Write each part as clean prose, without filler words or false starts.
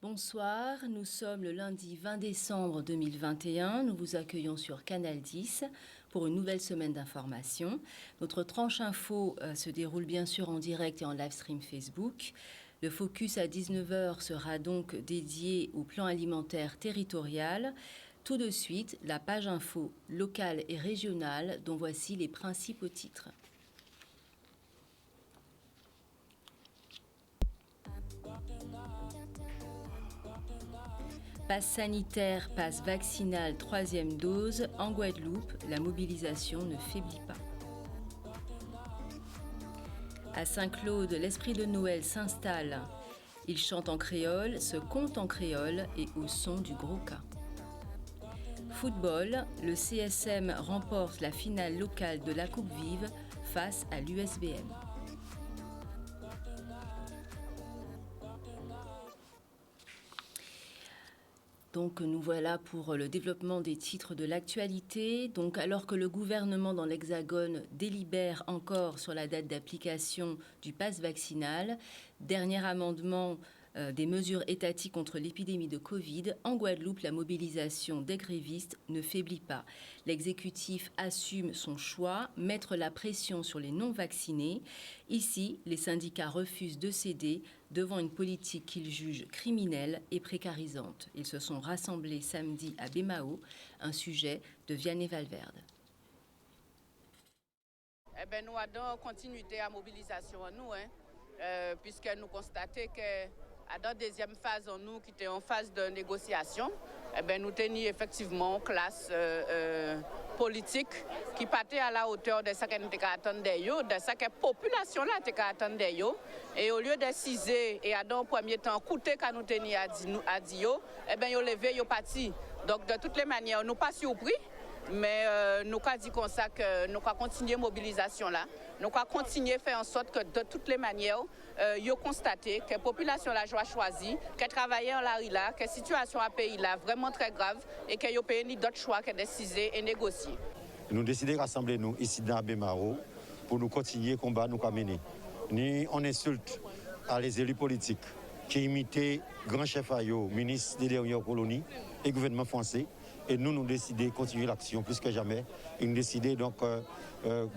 Bonsoir, nous sommes le lundi 20 décembre 2021. Nous vous accueillons sur Canal 10 pour une nouvelle semaine d'information. Notre tranche info se déroule bien sûr en direct et en live stream Facebook. Le focus à 19 h sera donc dédié au plan alimentaire territorial. Tout de suite, la page info locale et régionale dont voici les principaux titres. Passe sanitaire, passe vaccinal, 3e dose. En Guadeloupe, la mobilisation ne faiblit pas. À Saint-Claude, l'esprit de Noël s'installe. Il chante en créole, se compte en créole et au son du gros cas. Football, le CSM remporte la finale locale de la Coupe Vive face à l'USBM. Donc nous voilà pour le développement des titres de l'actualité. Donc alors que le gouvernement dans l'Hexagone délibère encore sur la date d'application du pass vaccinal, dernier amendement des mesures étatiques contre l'épidémie de Covid, en Guadeloupe, la mobilisation des grévistes ne faiblit pas. L'exécutif assume son choix, mettre la pression sur les non-vaccinés. Ici, les syndicats refusent de céder devant une politique qu'ils jugent criminelle et précarisante. Ils se sont rassemblés samedi à Bémao, un sujet de Vianney Valverde. Nous avons continuité à mobilisation en nous, puisque nous constatons que dans la deuxième phase, en nous qui était en phase de négociation, nous tenions effectivement une classe politique qui partait à la hauteur de ce que nous attendions, de ce que la population attendait. Et au lieu de ciser et dans le premier temps, coûter quand nous tenions à dire, ils ont levé, ils ont parti. Donc de toutes les manières, nous ne sommes pas surpris. Mais nous avons dit comme ça que nous allons continuer la mobilisation là. Nous allons continuer à faire en sorte que de toutes les manières, ils ont constaté que la population a choisi, qu'elle travaillait en la là, que la situation à pays là vraiment très grave et qu'ils n'ont pas ni d'autres choix que de décider et négocier. Nous décidons de rassembler nous ici dans Bémao pour nous continuer le combat nous mener. Ni on insulte à les élus politiques qui imitaient grand chef Ayo, ministre des dernières colonies et gouvernement français. Et nous décidons de continuer l'action plus que jamais. Et nous décidons donc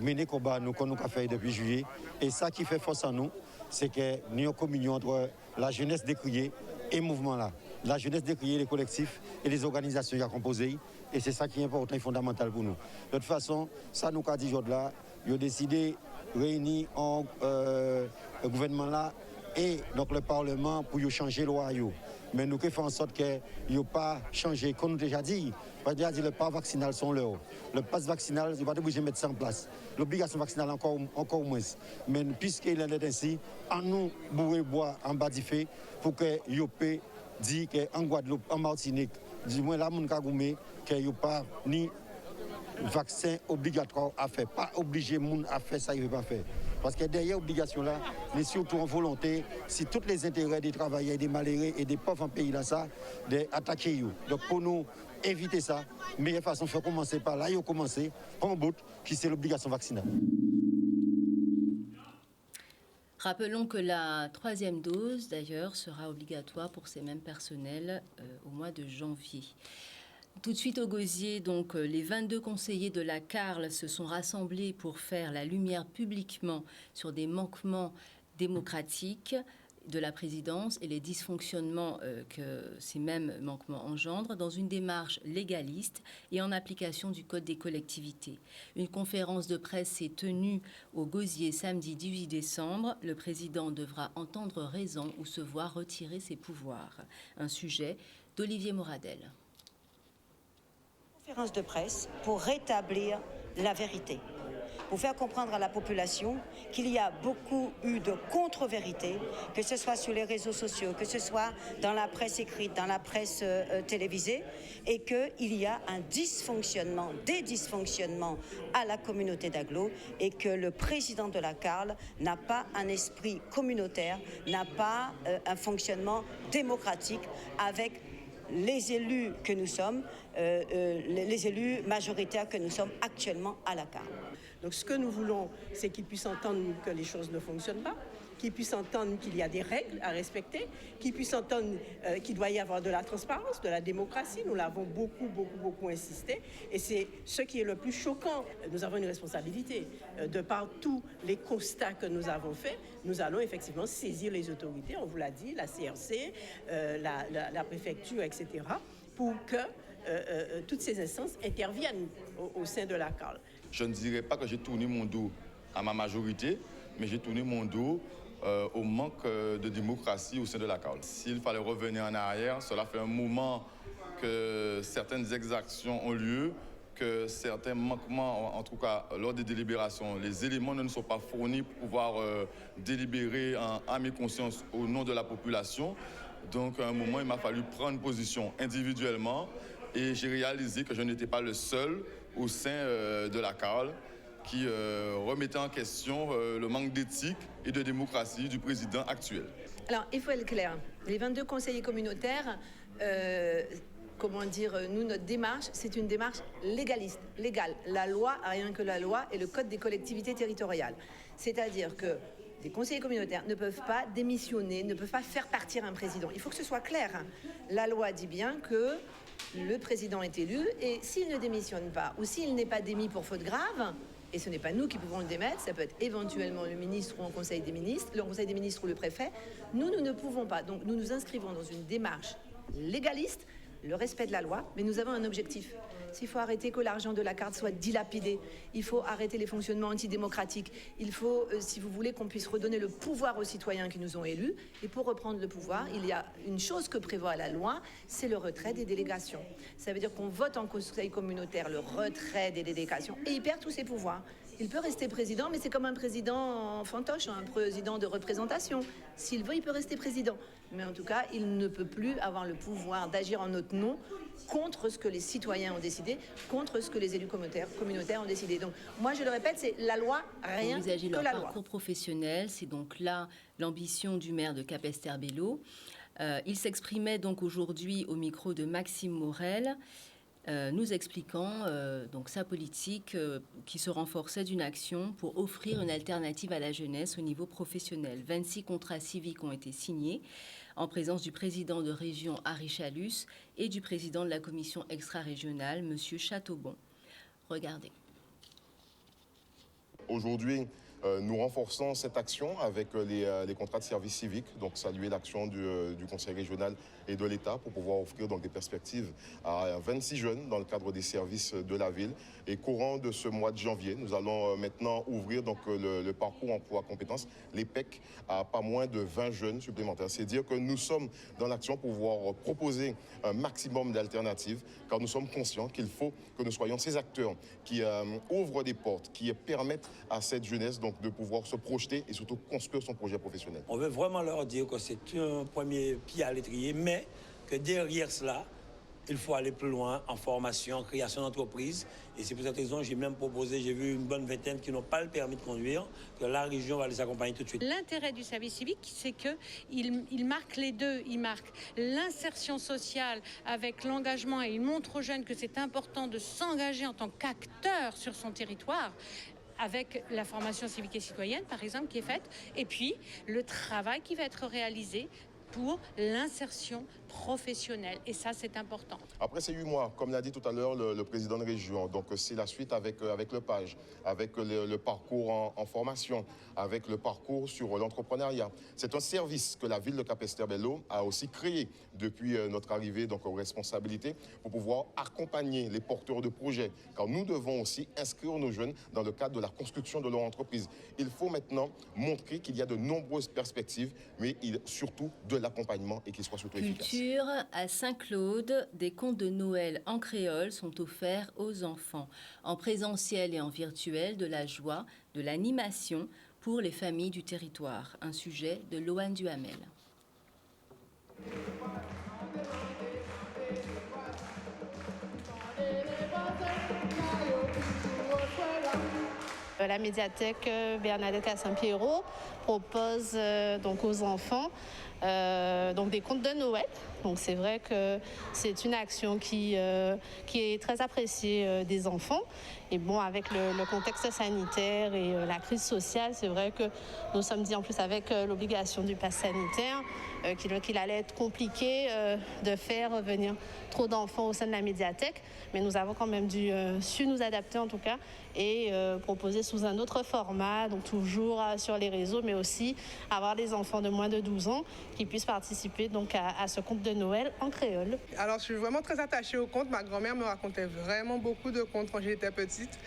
mener le combat nous, qu'on nous a fait depuis juillet. Et ça qui fait force à nous, c'est que nous avons une communion entre la jeunesse décriée et le mouvement là. La jeunesse décriée, les collectifs et les organisations qui ont composé. Et c'est ça qui est important et fondamental pour nous. De toute façon, ça nous a dit aujourd'hui là, nous avons décidé de réunir le gouvernement là et donc le Parlement pour changer la loi. Mais nous faisons en sorte qu'il n'y ait pas changé, comme nous déjà dit. On a déjà dit le pass vaccinal sont là. Le pass vaccinal, il va être obligé de mettre ça en place. L'obligation vaccinale encore moins. Mais puisqu'il en est ainsi, en nous, boire en bas du fait pour que l'IOP dise qu'en Guadeloupe, en Martinique, du moins là, mon Kagoumé, qu'il n'y ait pas ni vaccin obligatoire à faire. Pas obligé moun à faire ça, il ne veut pas faire. Parce que derrière l'obligation là, mais surtout en volonté, si tous les intérêts des travailleurs, des malheureux et des pauvres en pays là, ça, d'attaquer eux. Donc pour nous éviter ça, la meilleure façon de commencer par là, il faut commencer en bout, qui c'est l'obligation vaccinale. Rappelons que la 3e dose, d'ailleurs, sera obligatoire pour ces mêmes personnels au mois de janvier. Tout de suite au gosier, donc, les 22 conseillers de la CARL se sont rassemblés pour faire la lumière publiquement sur des manquements démocratiques de la présidence et les dysfonctionnements que ces mêmes manquements engendrent dans une démarche légaliste et en application du Code des collectivités. Une conférence de presse s'est tenue au gosier samedi 18 décembre. Le président devra entendre raison ou se voir retirer ses pouvoirs. Un sujet d'Olivier Moradel. Conférence de presse pour rétablir la vérité, pour faire comprendre à la population qu'il y a beaucoup eu de contre-vérités, que ce soit sur les réseaux sociaux, que ce soit dans la presse écrite, dans la presse télévisée, et qu'il y a un dysfonctionnement, des dysfonctionnements à la communauté d'Aglo, et que le président de la CARL n'a pas un esprit communautaire, n'a pas un fonctionnement démocratique avec les élus que nous sommes, les élus majoritaires que nous sommes actuellement à la CARL. Donc ce que nous voulons, c'est qu'ils puissent entendre que les choses ne fonctionnent pas, qu'ils puissent entendre qu'il y a des règles à respecter, qu'ils puissent entendre qu'il doit y avoir de la transparence, de la démocratie. Nous l'avons beaucoup insisté. Et c'est ce qui est le plus choquant. Nous avons une responsabilité. De par tous les constats que nous avons faits, nous allons effectivement saisir les autorités, on vous l'a dit, la CRC, la préfecture, etc., pour que toutes ces instances interviennent au sein de la CAL. Je ne dirais pas que j'ai tourné mon dos à ma majorité, mais j'ai tourné mon dos au manque de démocratie au sein de la CAL. S'il fallait revenir en arrière, cela fait un moment que certaines exactions ont lieu, que certains manquements, en tout cas lors des délibérations, les éléments ne nous sont pas fournis pour pouvoir délibérer en âme et conscience au nom de la population. Donc à un moment, il m'a fallu prendre position individuellement et j'ai réalisé que je n'étais pas le seul au sein de la CAL qui remettait en question le manque d'éthique et de démocratie du président actuel. Alors, il faut être clair. Les 22 conseillers communautaires, nous, notre démarche, c'est une démarche légaliste, légale. La loi, rien que la loi, et le code des collectivités territoriales. C'est-à-dire que les conseillers communautaires ne peuvent pas démissionner, ne peuvent pas faire partir un président. Il faut que ce soit clair. La loi dit bien que le président est élu et s'il ne démissionne pas ou s'il n'est pas démis pour faute grave, et ce n'est pas nous qui pouvons le démettre, ça peut être éventuellement le ministre ou le conseil des ministres ou le préfet, nous ne pouvons pas. Donc nous nous inscrivons dans une démarche légaliste, le respect de la loi, mais nous avons un objectif. S'il faut arrêter que l'argent de la carte soit dilapidé, il faut arrêter les fonctionnements antidémocratiques, il faut, si vous voulez, qu'on puisse redonner le pouvoir aux citoyens qui nous ont élus. Et pour reprendre le pouvoir, il y a une chose que prévoit la loi, c'est le retrait des délégations. Ça veut dire qu'on vote en conseil communautaire le retrait des délégations et il perd tous ses pouvoirs. Il peut rester président, mais c'est comme un président fantoche, un président de représentation. S'il veut, il peut rester président. Mais en tout cas, il ne peut plus avoir le pouvoir d'agir en notre nom contre ce que les citoyens ont décidé, contre ce que les élus communautaires ont décidé. Donc, moi, je le répète, c'est la loi, rien que la loi. Leur parcours professionnel, c'est donc là l'ambition du maire de Capesterre-Belle-Eau. Il s'exprimait donc aujourd'hui au micro de Maxime Morel, nous expliquant donc sa politique qui se renforçait d'une action pour offrir une alternative à la jeunesse au niveau professionnel. 26 contrats civiques ont été signés en présence du président de région Harry Chalus et du président de la commission extra-régionale, M. Chateaubon. Regardez. Aujourd'hui, nous renforçons cette action avec les contrats de service civique, donc saluer l'action du Conseil régional et de l'État pour pouvoir offrir donc des perspectives à 26 jeunes dans le cadre des services de la ville. Et courant de ce mois de janvier, nous allons maintenant ouvrir donc le parcours emploi compétences, les PEC, à pas moins de 20 jeunes supplémentaires. C'est dire que nous sommes dans l'action pour pouvoir proposer un maximum d'alternatives, car nous sommes conscients qu'il faut que nous soyons ces acteurs qui ouvrent des portes, qui permettent à cette jeunesse donc de pouvoir se projeter et surtout construire son projet professionnel. On veut vraiment leur dire que c'est un premier pied à l'étrier, mais que derrière cela, il faut aller plus loin en formation, en création d'entreprise. Et c'est pour cette raison que j'ai même proposé, j'ai vu une bonne vingtaine qui n'ont pas le permis de conduire, que la région va les accompagner tout de suite. L'intérêt du service civique, c'est qu'il marque les deux. Il marque l'insertion sociale avec l'engagement et il montre aux jeunes que c'est important de s'engager en tant qu'acteur sur son territoire, avec la formation civique et citoyenne, par exemple, qui est faite, et puis le travail qui va être réalisé pour l'insertion professionnelle. Et ça, c'est important. Après ces 8 mois, comme l'a dit tout à l'heure le président de région, donc c'est la suite avec le PAGE, avec le parcours en formation, avec le parcours sur l'entrepreneuriat. C'est un service que la ville de Capesterre-Belle-Eau a aussi créé depuis notre arrivée donc, aux responsabilités pour pouvoir accompagner les porteurs de projets. Car nous devons aussi inscrire nos jeunes dans le cadre de la construction de leur entreprise. Il faut maintenant montrer qu'il y a de nombreuses perspectives, mais surtout de l'accompagnement et qu'il soit surtout efficace. À Saint-Claude, des contes de Noël en créole sont offerts aux enfants, en présentiel et en virtuel, de la joie, de l'animation pour les familles du territoire. Un sujet de Loane Duhamel. La médiathèque Bernadette à Saint-Pierrot propose donc aux enfants donc des contes de Noël. Donc c'est vrai que c'est une action qui est très appréciée des enfants. Et bon, avec le contexte sanitaire et la crise sociale, c'est vrai que nous sommes dit en plus avec l'obligation du pass sanitaire qu'il allait être compliqué de faire venir trop d'enfants au sein de la médiathèque. Mais nous avons quand même su nous adapter en tout cas et proposer sous un autre format, donc toujours sur les réseaux, mais aussi avoir des enfants de moins de 12 ans qui puissent participer donc à ce conte de Noël en créole. Alors je suis vraiment très attachée aux contes. Ma grand-mère me racontait vraiment beaucoup de contes quand j'étais petite.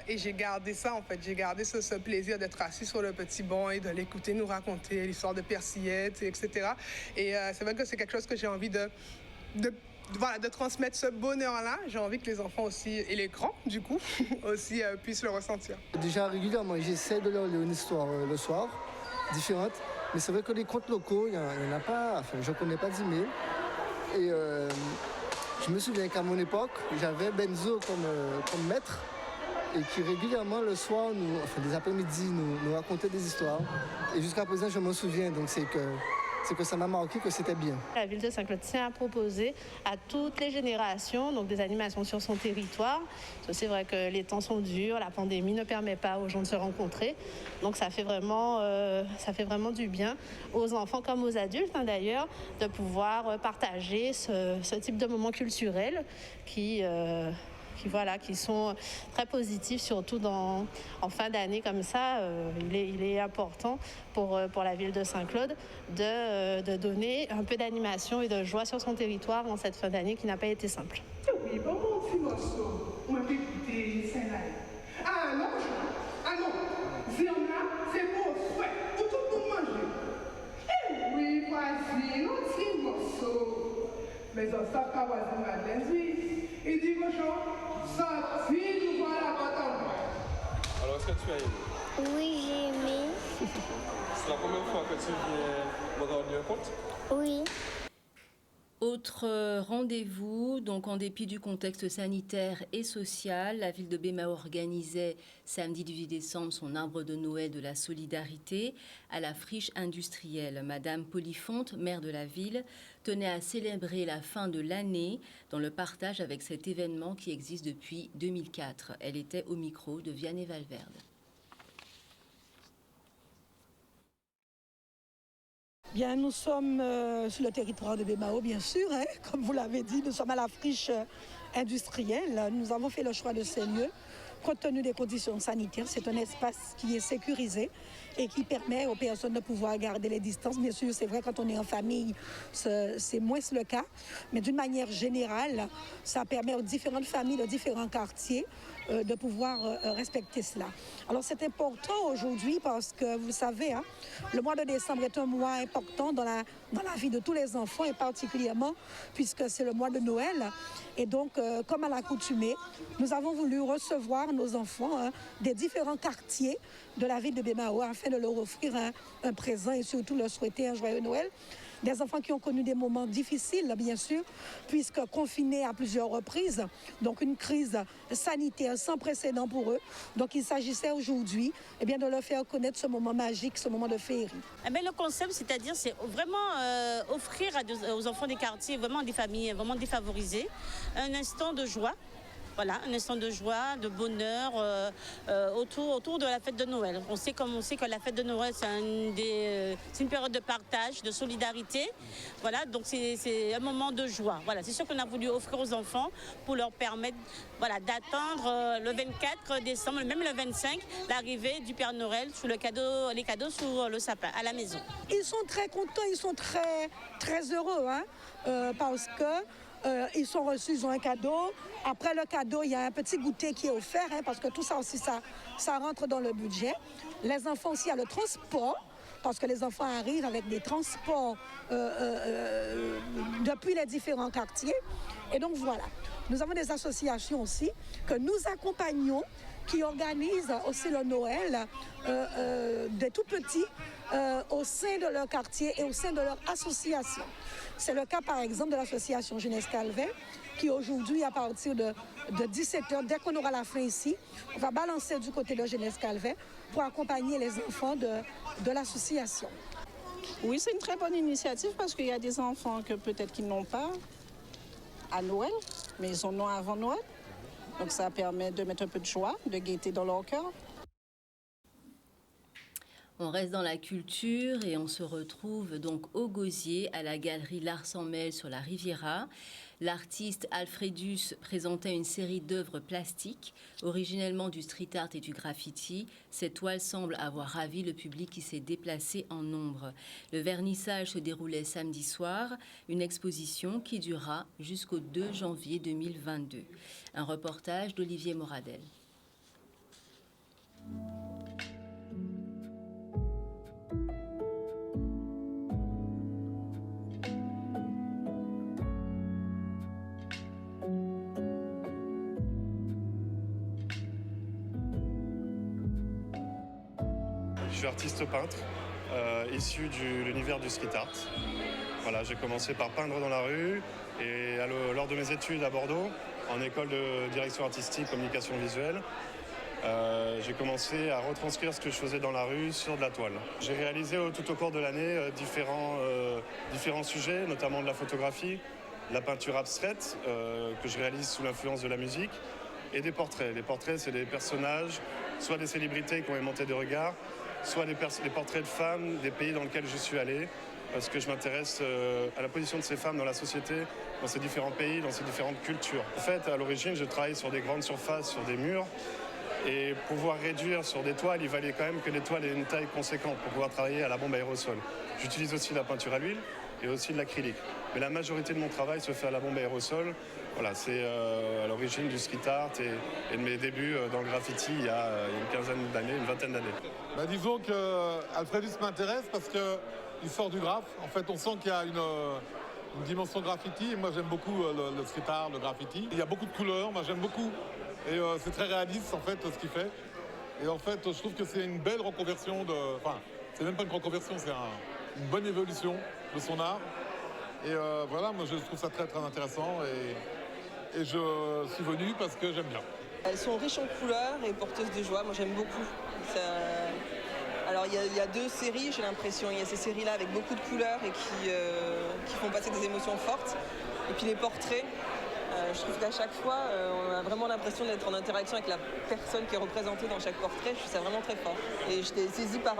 Et j'ai gardé ça en fait, j'ai gardé ce plaisir d'être assis sur le petit banc et de l'écouter nous raconter l'histoire de Persillette, etc. Et c'est vrai que c'est quelque chose que j'ai envie de transmettre ce bonheur-là. J'ai envie que les enfants aussi, et les grands du coup, aussi puissent le ressentir. Déjà régulièrement, j'essaie de leur lire une histoire le soir, différente. Mais c'est vrai que les contes locaux, il n'y en a pas, enfin je ne connais pas 10 000. Et je me souviens qu'à mon époque, j'avais Benzo comme maître et qui régulièrement le soir, des après-midi, nous racontait des histoires. Et jusqu'à présent, je m'en souviens, donc c'est que ça m'a marqué que c'était bien. La ville de Saint-Claude tient à proposer à toutes les générations donc des animations sur son territoire. C'est vrai que les temps sont durs, la pandémie ne permet pas aux gens de se rencontrer. Donc ça fait vraiment du bien aux enfants comme aux adultes d'ailleurs de pouvoir partager ce type de moments culturels qui sont très positifs, surtout en fin d'année comme ça. Il est important pour la ville de Saint-Claude de donner un peu d'animation et de joie sur son territoire en cette fin d'année qui n'a pas été simple. Oui, bon, mon petit morceau, on peut écouter celle-là. Ah non, Zéona, c'est beau, souhait, pour tout le monde manger. Eh oui, vas-y, un petit morceau. Mais on sort pas voisin Madeleine, oui. Il dit, cochon, sorti, nous voilà pas en moi. Alors, est-ce que tu as aimé? Oui, j'ai aimé. C'est la première fois que tu viens regarder un conte? Oui. Autre rendez-vous, donc en dépit du contexte sanitaire et social, la ville de Bémao organisait samedi 18 décembre son arbre de Noël de la solidarité à la friche industrielle. Madame Polyfonte, maire de la ville, tenait à célébrer la fin de l'année dans le partage avec cet événement qui existe depuis 2004. Elle était au micro de Vianney Valverde. Bien, nous sommes sur le territoire de Bémao, bien sûr. Comme vous l'avez dit, nous sommes à la friche industrielle. Nous avons fait le choix de ces lieux compte tenu des conditions sanitaires. C'est un espace qui est sécurisé et qui permet aux personnes de pouvoir garder les distances. Bien sûr, c'est vrai, quand on est en famille, c'est moins le cas. Mais d'une manière générale, ça permet aux différentes familles de différents quartiers de pouvoir respecter cela. Alors c'est important aujourd'hui parce que vous savez, le mois de décembre est un mois important dans la vie de tous les enfants et particulièrement puisque c'est le mois de Noël. Et donc, comme à l'accoutumée, nous avons voulu recevoir nos enfants des différents quartiers de la ville de Bémao afin de leur offrir un présent et surtout leur souhaiter un joyeux Noël. Des enfants qui ont connu des moments difficiles, bien sûr, puisque confinés à plusieurs reprises, donc une crise sanitaire sans précédent pour eux. Donc il s'agissait aujourd'hui de leur faire connaître ce moment magique, ce moment de féerie. Le concept, c'est-à-dire, c'est vraiment offrir aux enfants des quartiers, vraiment des familles vraiment défavorisées, un instant de joie. Voilà, un instant de joie, de bonheur autour de la fête de Noël. On sait que la fête de Noël, c'est une période de partage, de solidarité. Voilà, donc c'est un moment de joie. Voilà, c'est sûr qu'on a voulu offrir aux enfants pour leur permettre d'attendre le 24 décembre, même le 25, l'arrivée du Père Noël sous les cadeaux sur le sapin, à la maison. Ils sont très contents, ils sont très, très heureux, parce que ils sont reçus, ils ont un cadeau. Après le cadeau, il y a un petit goûter qui est offert, parce que tout ça aussi, ça rentre dans le budget. Les enfants aussi, il y a le transport, parce que les enfants arrivent avec des transports depuis les différents quartiers. Et donc voilà, nous avons des associations aussi que nous accompagnons, qui organisent aussi le Noël des tout petits au sein de leur quartier et au sein de leur association. C'est le cas par exemple de l'association Jeunesse Calvin qui aujourd'hui à partir de 17h, dès qu'on aura la fin ici, on va balancer du côté de Jeunesse Calvin pour accompagner les enfants de l'association. Oui, c'est une très bonne initiative parce qu'il y a des enfants que peut-être qu'ils n'ont pas à Noël, mais ils en ont avant Noël. Donc ça permet de mettre un peu de joie, de gaieté dans leur cœur. On reste dans la culture et on se retrouve donc au Gosier, à la galerie L'Art sans mêle sur la Riviera. L'artiste Alfredus présentait une série d'œuvres plastiques, originellement du street art et du graffiti. Cette toile semble avoir ravi le public qui s'est déplacé en nombre. Le vernissage se déroulait samedi soir, une exposition qui durera jusqu'au 2 janvier 2022. Un reportage d'Olivier Moradel. Je suis artiste peintre, issu de l'univers du street art. Voilà, j'ai commencé par peindre dans la rue et lors de mes études à Bordeaux, en école de direction artistique, communication visuelle, j'ai commencé à retranscrire ce que je faisais dans la rue sur de la toile. J'ai réalisé tout au cours de l'année différents sujets, notamment de la photographie, la peinture abstraite que je réalise sous l'influence de la musique et des portraits. Les portraits, c'est des personnages, soit des célébrités qui ont aimanté des regards, soit des portraits de femmes des pays dans lesquels je suis allé, parce que je m'intéresse à la position de ces femmes dans la société, dans ces différents pays, dans ces différentes cultures. En fait, à l'origine, je travaille sur des grandes surfaces, sur des murs, et pouvoir réduire sur des toiles, il fallait quand même que les toiles aient une taille conséquente pour pouvoir travailler à la bombe aérosol. J'utilise aussi la peinture à l'huile et aussi de l'acrylique. Mais la majorité de mon travail se fait à la bombe aérosol. Voilà, c'est à l'origine du street art et de mes débuts dans le graffiti il y a une quinzaine d'années, une vingtaine d'années. Disons que Alfredus m'intéresse parce qu'il sort du graphe. En fait, on sent qu'il y a une dimension graffiti. Moi, j'aime beaucoup le street art, le graffiti. Il y a beaucoup de couleurs, moi j'aime beaucoup. Et c'est très réaliste, en fait, ce qu'il fait. Et en fait, je trouve que c'est une belle reconversion Enfin, c'est même pas une reconversion, c'est une bonne évolution de son art. Et voilà, moi, je trouve ça très, très intéressant. Et je suis venu parce que j'aime bien. Elles sont riches en couleurs et porteuses de joie. Moi, j'aime beaucoup. Alors, il y a deux séries, j'ai l'impression. Il y a ces séries-là avec beaucoup de couleurs et qui font passer des émotions fortes. Et puis les portraits. Je trouve qu'à chaque fois, on a vraiment l'impression d'être en interaction avec la personne qui est représentée dans chaque portrait. Je trouve ça vraiment très fort. Et j'étais saisie par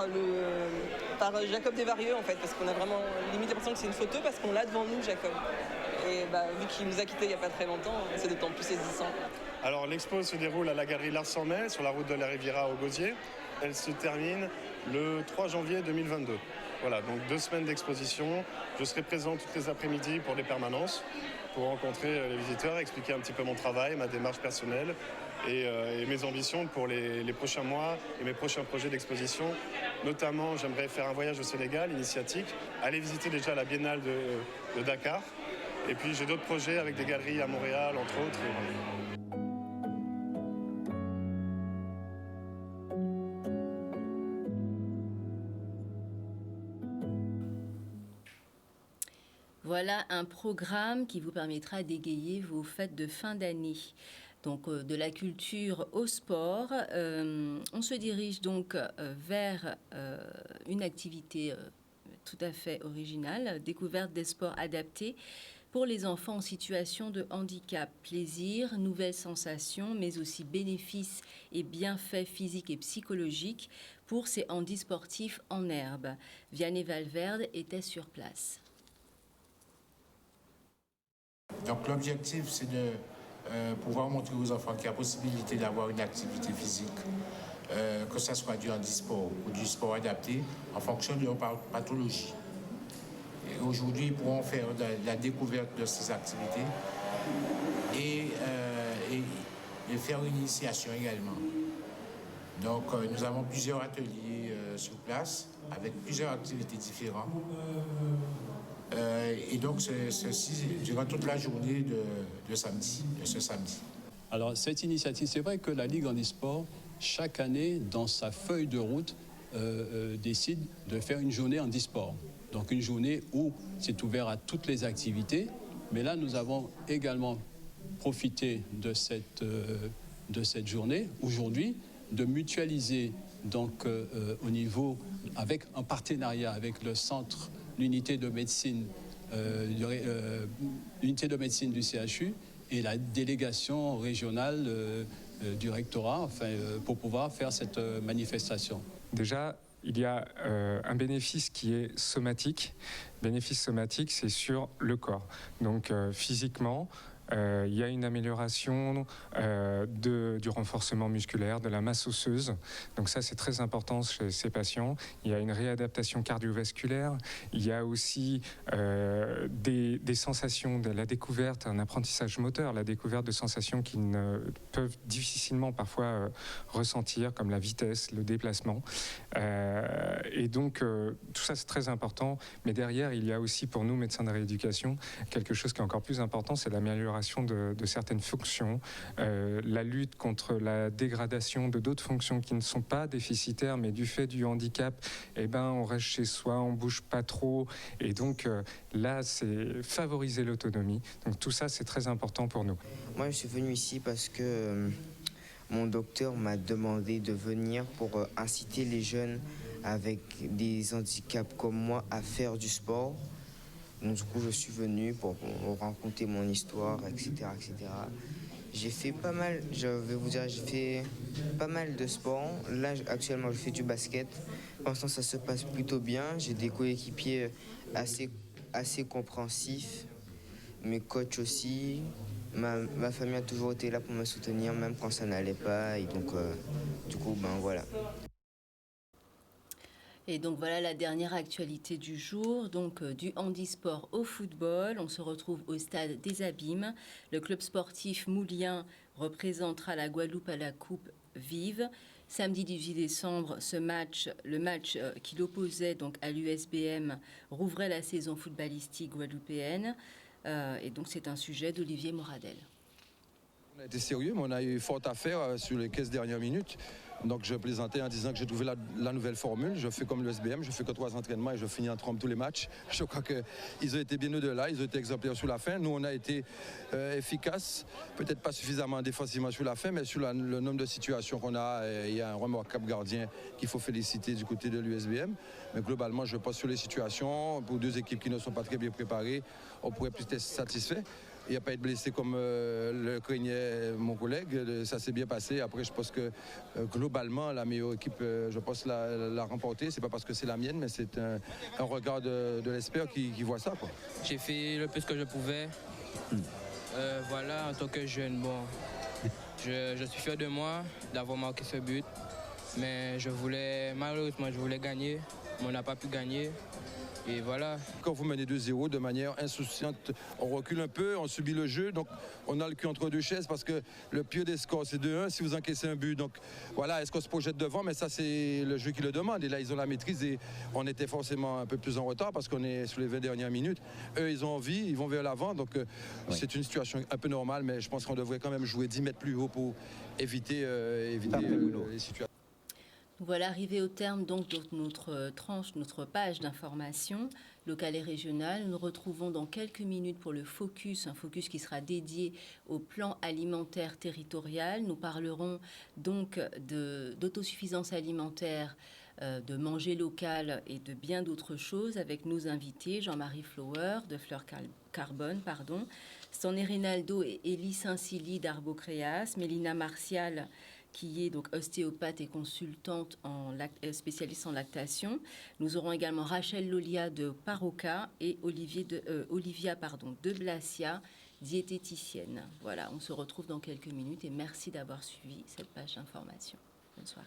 Jacob Desvarieux, en fait, parce qu'on a vraiment limite l'impression que c'est une photo parce qu'on l'a devant nous, Jacob. Et vu qu'il nous a quittés il n'y a pas très longtemps, c'est d'autant plus saisissant. Alors l'expo se déroule à la galerie L'Art sans mêle, sur la route de la Riviera au Gosier. Elle se termine le 3 janvier 2022. Voilà, donc 2 semaines d'exposition. Je serai présent toutes les après-midi pour des permanences, pour rencontrer les visiteurs, expliquer un petit peu mon travail, ma démarche personnelle et mes ambitions pour les prochains mois et mes prochains projets d'exposition. Notamment, j'aimerais faire un voyage au Sénégal, initiatique, aller visiter déjà la Biennale de Dakar. Et puis j'ai d'autres projets avec des galeries à Montréal, entre autres. Voilà un programme qui vous permettra d'égayer vos fêtes de fin d'année. Donc de la culture au sport, on se dirige donc vers une activité tout à fait originale, découverte des sports adaptés pour les enfants en situation de handicap. Plaisir, nouvelles sensations, mais aussi bénéfices et bienfaits physiques et psychologiques pour ces handisportifs en herbe. Vianney Valverde était sur place. Donc l'objectif, c'est de pouvoir montrer aux enfants qu'il y a possibilité d'avoir une activité physique, que ce soit du handisport ou du sport adapté, en fonction de leur pathologie. Et aujourd'hui, ils pourront faire la découverte de ces activités et faire une initiation également. Donc nous avons plusieurs ateliers sur place, avec plusieurs activités différentes. Et donc, ceci durant toute la journée de ce samedi. Alors, cette initiative, c'est vrai que la Ligue Handisport, chaque année, dans sa feuille de route, décide de faire une journée handisport. Donc, une journée où c'est ouvert à toutes les activités. Mais là, nous avons également profité de cette journée, aujourd'hui, de mutualiser donc au niveau, avec un partenariat avec le centre, l'unité de médecine, l'unité de médecine du CHU et la délégation régionale du rectorat, enfin, pour pouvoir faire cette manifestation. Déjà, il y a un bénéfice qui est somatique. Bénéfice somatique, c'est sur le corps. Donc physiquement, il y a une amélioration du renforcement musculaire, de la masse osseuse. Donc ça, c'est très important chez ces patients. Il y a une réadaptation cardiovasculaire. Il y a aussi des sensations, de la découverte, un apprentissage moteur, la découverte de sensations qui ne peuvent difficilement parfois ressentir, comme la vitesse, le déplacement. Et donc, tout ça, c'est très important. Mais derrière, il y a aussi, pour nous, médecins de rééducation, quelque chose qui est encore plus important, c'est l'amélioration de certaines fonctions, la lutte contre la dégradation de d'autres fonctions qui ne sont pas déficitaires, mais du fait du handicap, on reste chez soi, on bouge pas trop, et donc là, c'est favoriser l'autonomie. Donc tout ça, c'est très important pour nous. Moi, je suis venu ici parce que mon docteur m'a demandé de venir pour inciter les jeunes avec des handicaps comme moi à faire du sport. Donc, du coup, je suis venu pour raconter mon histoire, etc., etc. J'ai fait pas mal, je vais vous dire, j'ai fait pas mal de sport. Là, actuellement, je fais du basket. Pour l'instant, ça se passe plutôt bien. J'ai des coéquipiers assez compréhensifs. Mes coachs aussi. Ma famille a toujours été là pour me soutenir, même quand ça n'allait pas. Et donc, du coup, voilà. Et donc voilà la dernière actualité du jour, donc du handisport au football. On se retrouve au stade des Abîmes. Le club sportif moulien représentera la Guadeloupe à la Coupe Vive. Samedi 18 décembre, le match qui l'opposait donc à l'USBM rouvrait la saison footballistique guadeloupéenne. Et donc c'est un sujet d'Olivier Moradel. On a été sérieux, mais on a eu fort à faire sur les 15 dernières minutes. Donc je plaisantais en disant que j'ai trouvé la nouvelle formule. Je fais comme l'USBM, je fais que 3 entraînements et je finis en trompe tous les matchs. Je crois qu'ils ont été bien au-delà, ils ont été exemplaires sur la fin. Nous, on a été efficaces, peut-être pas suffisamment défensivement sur la fin, mais sur le nombre de situations qu'on a, il y a un remarquable gardien qu'il faut féliciter du côté de l'USBM. Mais globalement, je pense sur les situations, pour 2 équipes qui ne sont pas très bien préparées, on pourrait plus être satisfait. Il n'y a pas été blessé comme le craignait mon collègue. Ça s'est bien passé. Après, je pense que globalement, la meilleure équipe, je pense, l'a remportée. C'est pas parce que c'est la mienne, mais c'est un regard de l'expert qui voit ça, quoi. J'ai fait le plus que je pouvais. Voilà, en tant que jeune, je suis fier de moi d'avoir marqué ce but. Mais malheureusement, je voulais gagner, mais on n'a pas pu gagner. Et voilà. Quand vous menez 2-0 de manière insouciante, on recule un peu, on subit le jeu, donc on a le cul entre 2 chaises parce que le pire des scores c'est 2-1 si vous encaissez un but. Donc voilà, est-ce qu'on se projette devant? Mais ça c'est le jeu qui le demande. Et là ils ont la maîtrise et on était forcément un peu plus en retard parce qu'on est sur les 20 dernières minutes. Eux ils ont envie, ils vont vers l'avant. Donc c'est une situation un peu normale, mais je pense qu'on devrait quand même jouer 10 mètres plus haut pour éviter les situations. Voilà, arrivé au terme donc de notre page d'information locale et régionale. Nous retrouvons dans quelques minutes pour le focus, un focus qui sera dédié au plan alimentaire territorial. Nous parlerons donc d'autosuffisance alimentaire, de manger local et de bien d'autres choses avec nos invités, Jean-Marie Flower de Fleur Carbone, Stanley Rinaldo et Élie Saint-Silly d'Arbocréas, Mélina Martial qui est donc ostéopathe et consultante spécialiste en lactation. Nous aurons également Rachel Lolia de Paroca et Olivia de Blasia, diététicienne. Voilà, on se retrouve dans quelques minutes et merci d'avoir suivi cette page d'information. Bonne soirée.